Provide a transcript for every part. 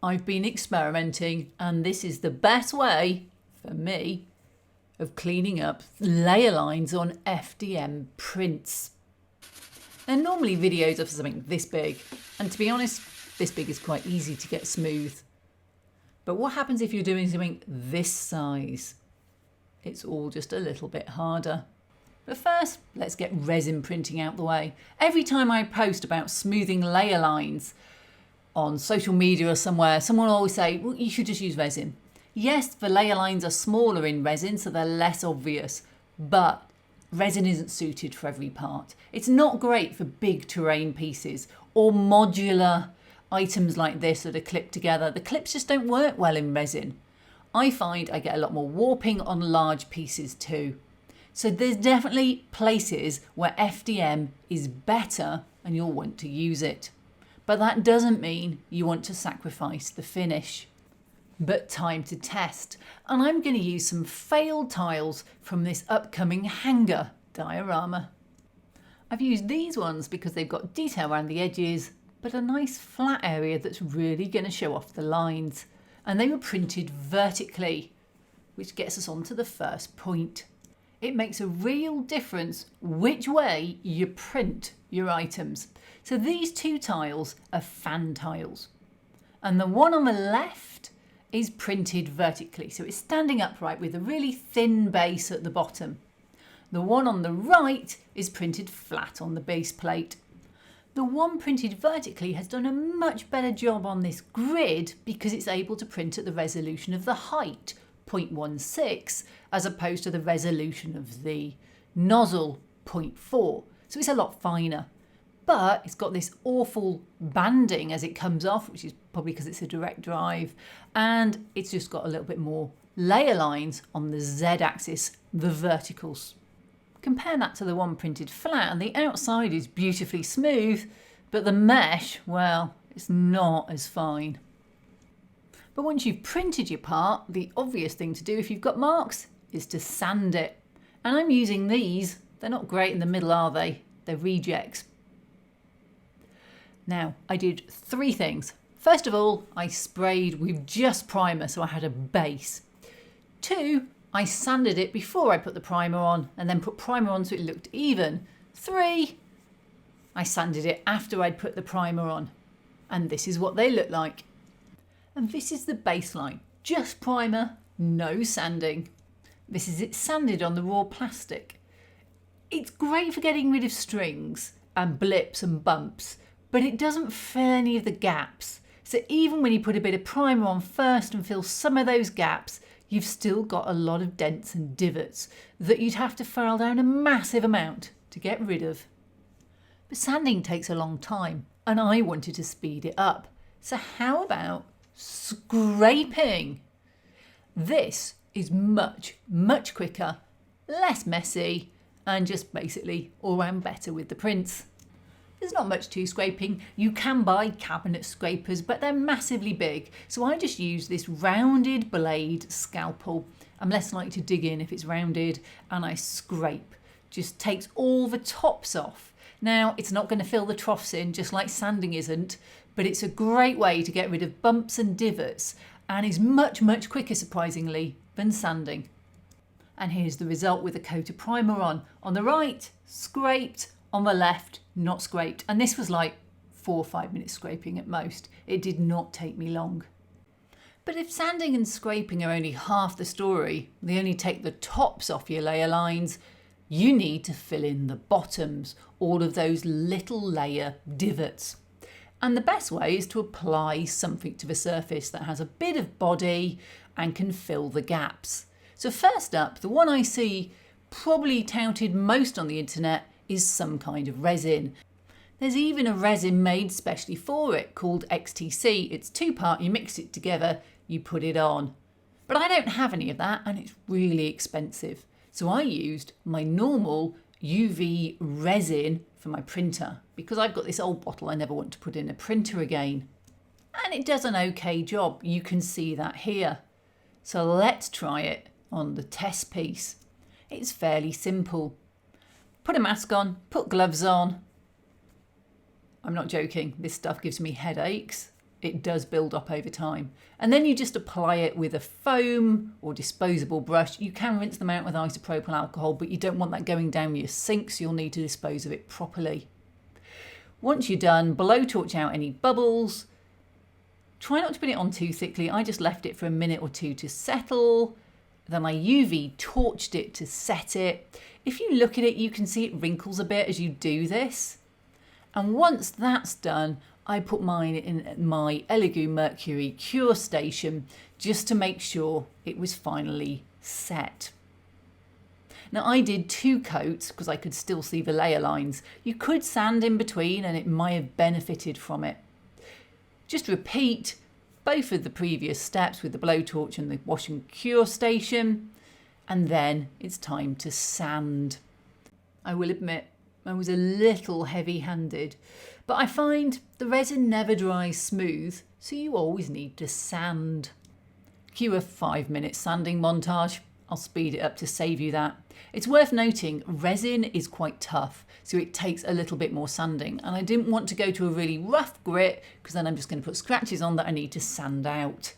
I've been experimenting, and this is the best way, for me, of cleaning up layer lines on FDM prints. Now, normally videos are for something this big, and to be honest, this big is quite easy to get smooth. But what happens if you're doing something this size? It's all just a little bit harder. But first, let's get resin printing out the way. Every time I post about smoothing layer lines on social media or somewhere, someone will always say, well, you should just use resin. Yes, the layer lines are smaller in resin, so they're less obvious, but resin isn't suited for every part. It's not great for big terrain pieces or modular items like this that are clipped together. The clips just don't work well in resin. I find I get a lot more warping on large pieces too. So there's definitely places where FDM is better and you'll want to use it. But that doesn't mean you want to sacrifice the finish. But time to test. And I'm going to use some failed tiles from this upcoming hanger diorama. I've used these ones because they've got detail around the edges, but a nice flat area that's really going to show off the lines. And they were printed vertically, which gets us on to the first point. It makes a real difference which way you print your items. So these two tiles are fan tiles. And the one on the left is printed vertically. So it's standing upright with a really thin base at the bottom. The one on the right is printed flat on the base plate. The one printed vertically has done a much better job on this grid because it's able to print at the resolution of the height, 0.16, as opposed to the resolution of the nozzle, 0.4. So it's a lot finer. But it's got this awful banding as it comes off, which is probably because it's a direct drive. And it's just got a little bit more layer lines on the Z-axis, the verticals. Compare that to the one printed flat, and the outside is beautifully smooth, but the mesh, well, it's not as fine. But once you've printed your part, the obvious thing to do if you've got marks is to sand it. And I'm using these. They're not great in the middle, are they? They're rejects. Now, I did 3 things. First of all, I sprayed with just primer, so I had a base. 2, I sanded it before I put the primer on and then put primer on so it looked even. 3, I sanded it after I'd put the primer on. And this is what they look like. And this is the baseline. Just primer, no sanding. This is it sanded on the raw plastic. It's great for getting rid of strings and blips and bumps, but it doesn't fill any of the gaps. So even when you put a bit of primer on first and fill some of those gaps, you've still got a lot of dents and divots that you'd have to file down a massive amount to get rid of. But sanding takes a long time, and I wanted to speed it up. So how about scraping? This is much, much quicker, less messy, and just basically all round better with the prints. There's not much to scraping. You can buy cabinet scrapers, but they're massively big. So I just use this rounded blade scalpel. I'm less likely to dig in if it's rounded, and I scrape. Just takes all the tops off. Now, it's not going to fill the troughs in, just like sanding isn't, but it's a great way to get rid of bumps and divots, and is much, much quicker, surprisingly, than sanding. And here's the result with a coat of primer on. On the right, scraped. On the left, not scraped. And this was like 4 or 5 minutes scraping at most. It did not take me long. But if sanding and scraping are only half the story, they only take the tops off your layer lines, you need to fill in the bottoms, all of those little layer divots. And the best way is to apply something to the surface that has a bit of body and can fill the gaps. So first up, the one I see probably touted most on the internet is some kind of resin. There's even a resin made specially for it called XTC. It's 2-part, you mix it together, you put it on. But I don't have any of that, and it's really expensive. So I used my normal UV resin for my printer because I've got this old bottle I never want to put in a printer again. And it does an okay job. You can see that here. So let's try it on the test piece. It's fairly simple. Put a mask on, put gloves on. I'm not joking, this stuff gives me headaches. it does build up over time. And then you just apply it with a foam or disposable brush. You can rinse them out with isopropyl alcohol, but you don't want that going down your sink, so you'll need to dispose of it properly. Once you're done, blowtorch out any bubbles. Try not to put it on too thickly. I just left it for a minute or two to settle. Then I UV torched it to set it. If you look at it, you can see it wrinkles a bit as you do this. And once that's done, I put mine in my Elegoo Mercury Cure Station just to make sure it was finally set. Now I did 2 coats because I could still see the layer lines. You could sand in between and it might have benefited from it. Just repeat both of the previous steps with the blowtorch and the wash and cure station, and then it's time to sand. I will admit I was a little heavy-handed, but I find the resin never dries smooth, so you always need to sand. Cue a 5-minute sanding montage. I'll speed it up to save you that. It's worth noting resin is quite tough, so it takes a little bit more sanding, and I didn't want to go to a really rough grit because then I'm just going to put scratches on that I need to sand out.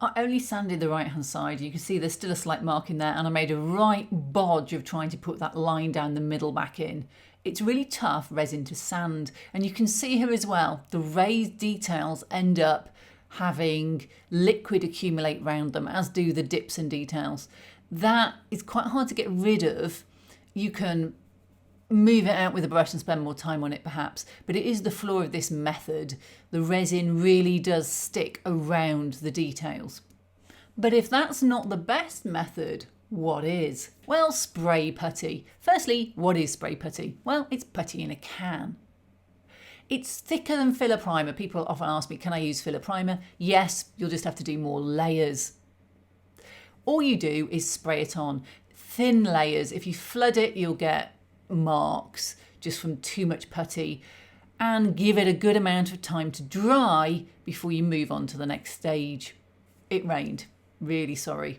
I only sanded the right hand side. You can see there's still a slight mark in there, and I made a right bodge of trying to put that line down the middle back in. It's really tough resin to sand, and you can see here as well the raised details end up having liquid accumulate around them, as do the dips and details. That is quite hard to get rid of. You can move it out with a brush and spend more time on it perhaps, but it is the flaw of this method. The resin really does stick around the details. But if that's not the best method, what is? Well, spray putty. Firstly, what is spray putty? Well, it's putty in a can. It's thicker than filler primer. People often ask me, can I use filler primer? Yes, you'll just have to do more layers. All you do is spray it on. Thin layers. If you flood it, you'll get marks just from too much putty, and give it a good amount of time to dry before you move on to the next stage. It rained. Really sorry.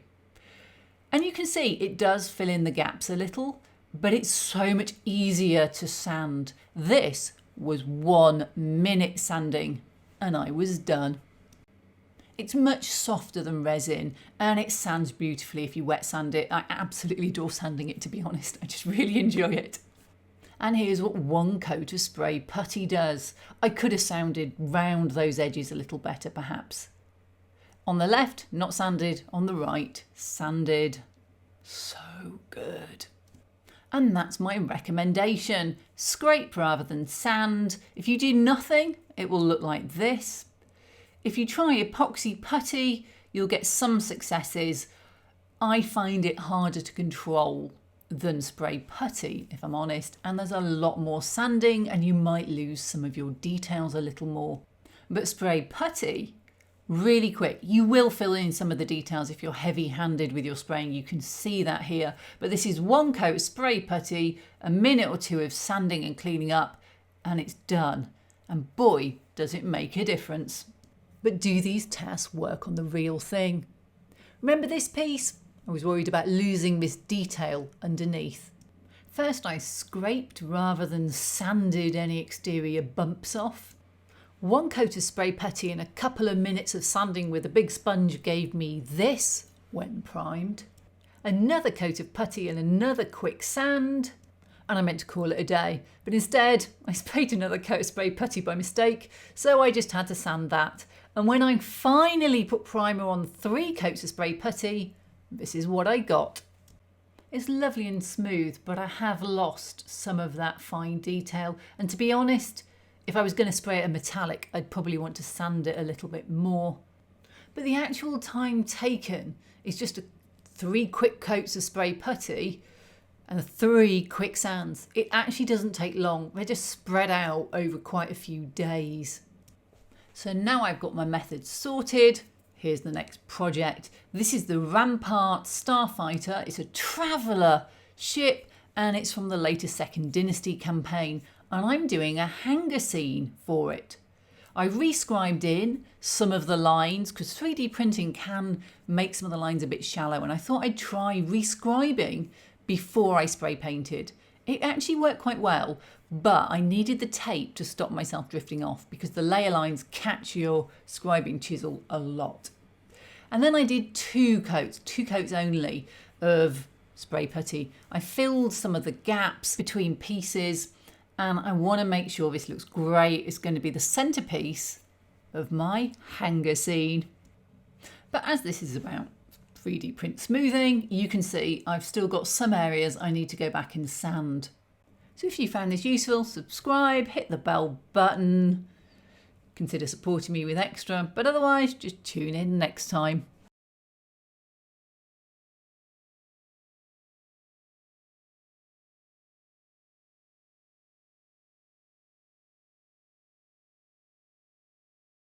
And you can see it does fill in the gaps a little, but it's so much easier to sand. This was 1 minute sanding and I was done. It's much softer than resin and it sands beautifully if you wet sand it. I absolutely adore sanding it, to be honest. I just really enjoy it. And here's what 1 coat of spray putty does. I could have sanded round those edges a little better perhaps. On the left, not sanded. On the right, sanded. So good. And that's my recommendation. Scrape rather than sand. If you do nothing, it will look like this. If you try epoxy putty, you'll get some successes. I find it harder to control than spray putty, if I'm honest, and there's a lot more sanding and you might lose some of your details a little more. But spray putty, really quick. You will fill in some of the details if you're heavy-handed with your spraying. You can see that here. But this is 1 coat of spray putty, a minute or 2 of sanding and cleaning up, and it's done. And boy, does it make a difference. But do these tests work on the real thing? Remember this piece? I was worried about losing this detail underneath. First I scraped rather than sanded any exterior bumps off. 1 coat of spray putty and a couple of minutes of sanding with a big sponge gave me this when primed. Another coat of putty and another quick sand. And I meant to call it a day, but instead I sprayed another coat of spray putty by mistake, so I just had to sand that. And when I finally put primer on 3 coats of spray putty, this is what I got. It's lovely and smooth, but I have lost some of that fine detail. And to be honest, if I was going to spray it a metallic, I'd probably want to sand it a little bit more. But the actual time taken is just 3 quick coats of spray putty and 3 quick sands. It actually doesn't take long. They're just spread out over quite a few days. So now I've got my method sorted. Here's the next project. This is the Rampart Starfighter. It's a traveller ship and it's from the later Second Dynasty campaign. And I'm doing a hanger scene for it. I rescribed in some of the lines because 3D printing can make some of the lines a bit shallow, and I thought I'd try rescribing before I spray painted. It actually worked quite well, but I needed the tape to stop myself drifting off because the layer lines catch your scribing chisel a lot. And then I did two coats only of spray putty. I filled some of the gaps between pieces, and I want to make sure this looks great. It's going to be the centerpiece of my hanger scene. But as this is about 3D print smoothing, you can see I've still got some areas I need to go back and sand. So if you found this useful, subscribe, hit the bell button, consider supporting me with extra, but otherwise just tune in next time.